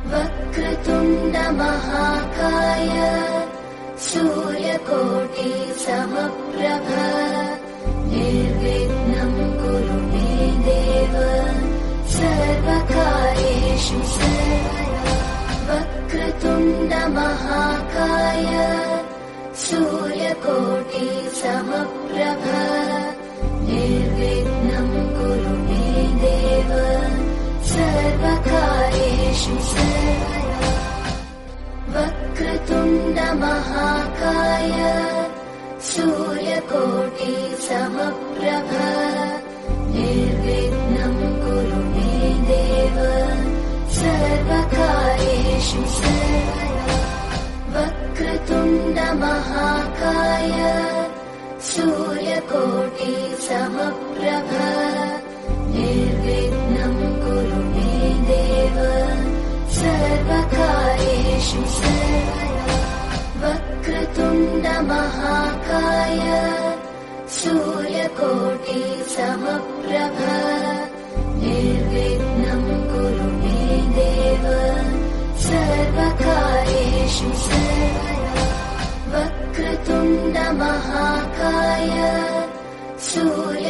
वक्रतुण्ड महाकाय सूर्यकोटि समप्रभ निर्विघ्नं कुरु मे देव सर्वकार्येषु सर्वदा। वक्रतुण्ड महाकाय सूर्यकोटि समप्रभ निर्विघ्नं कुरु मे देव सर्वकार्येषु सर्वदा। वक्रतुण्ड महाकाय सूर्यकोटि समप्रभ निर्विघ्नं कुरु मे देव सर्वकार्येषु सर्वदा। वक्रतुण्ड महाकाय सूर्यकोटि समप्रभ निर्विघ्नं कुरु मे देव सर्वकार्येषु सर्वदा। वक्रतुण्ड महाकाय सूर्यकोटि समप्रभ निर्विघ्नं कुरु मे देव सर्वकार्येषु सर्वदा। वक्रतुण्ड महाकाय सूर्य